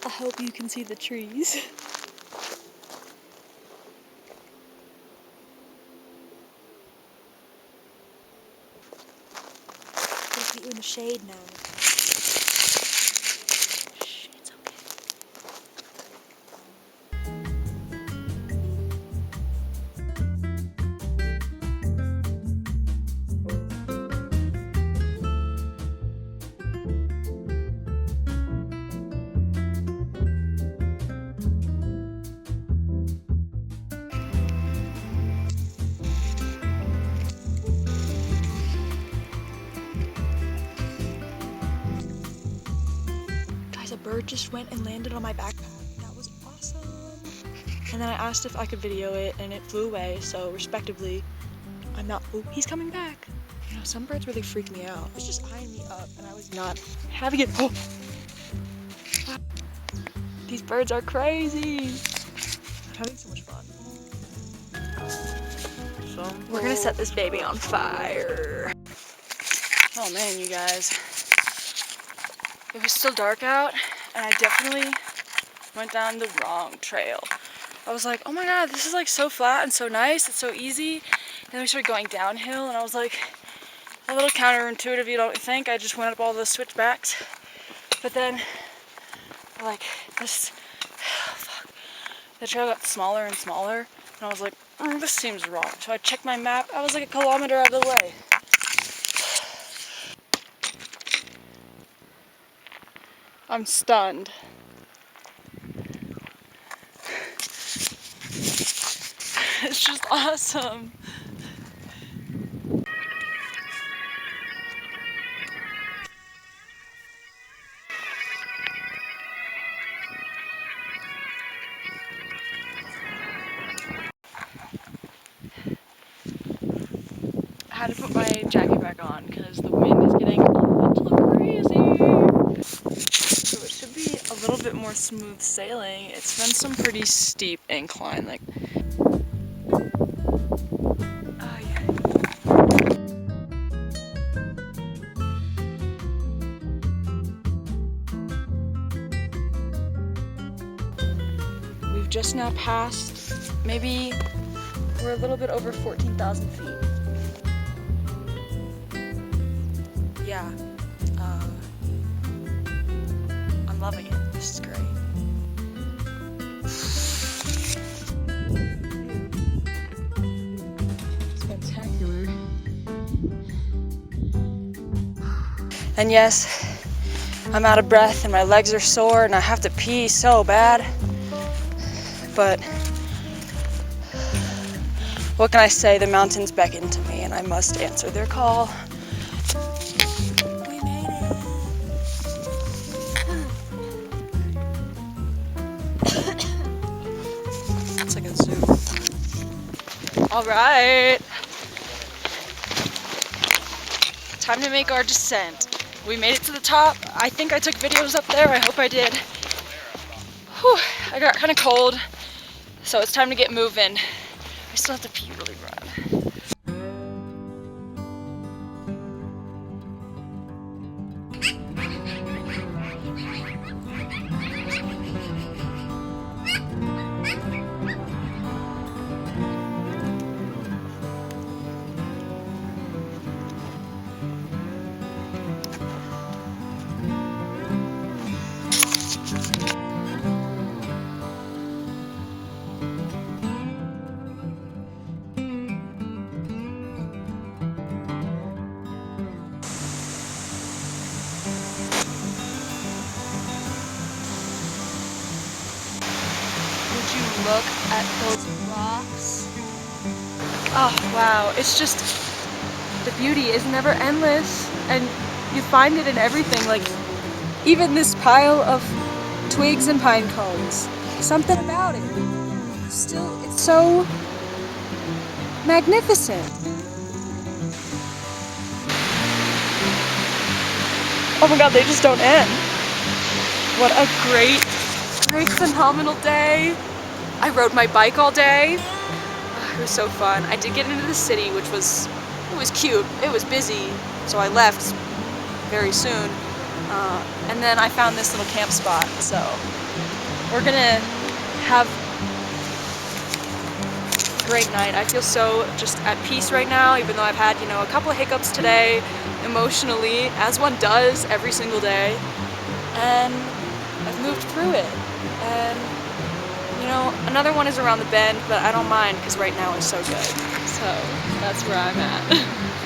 I hope you can see the trees. I'll put you in the shade now. Shh, it's okay. Guys, a bird just went and landed on my backpack. That was awesome. And then I asked if I could video it and it flew away, so respectively, I'm not, oh, he's coming back. You know, some birds really freak me out. It was just eyeing me up and I was not having it. Oh. These birds are crazy. I'm having so much fun. We're gonna set this baby on fire. Oh man, you guys. It was still dark out and I definitely went down the wrong trail. I was like, oh my god, this is like so flat and so nice, it's so easy. And then we started going downhill and I was like, a little counterintuitive, you don't think? I just went up all those switchbacks. But then, like, this, fuck, the trail got smaller and smaller. And I was like, this seems wrong. So I checked my map, I was like a kilometer out of the way. I'm stunned. It's just awesome. I had to put my jacket back on because the wind is getting a little crazy. So it should be a little bit more smooth sailing. It's been some pretty steep incline, like. Oh yeah. We've just now passed, maybe we're a little bit over 14,000 feet. Yeah, I'm loving it. This is great. Spectacular. And yes, I'm out of breath and my legs are sore and I have to pee so bad. But what can I say? The mountains beckon to me and I must answer their call. We made it. It's like a zoo. All right. Time to make our descent. We made it to the top. I think I took videos up there. I hope I did. Whew, I got kind of cold, so it's time to get moving. I still have to pee really bad. Would you look at those rocks? Oh wow, it's just, the beauty is never endless and you find it in everything, like even this pile of twigs and pine cones. Something about it. Still, it's so magnificent. Oh my god, they just don't end. What a great phenomenal day. I rode my bike all day. It was so fun. I did get into the city, which was, it was cute. It was busy, so I left very soon. And then I found this little camp spot, so we're gonna have a great night. I feel so just at peace right now, even though I've had, you know, a couple of hiccups today emotionally, as one does every single day, and I've moved through it. And you know, another one is around the bend, but I don't mind because right now is so good. So that's where I'm at.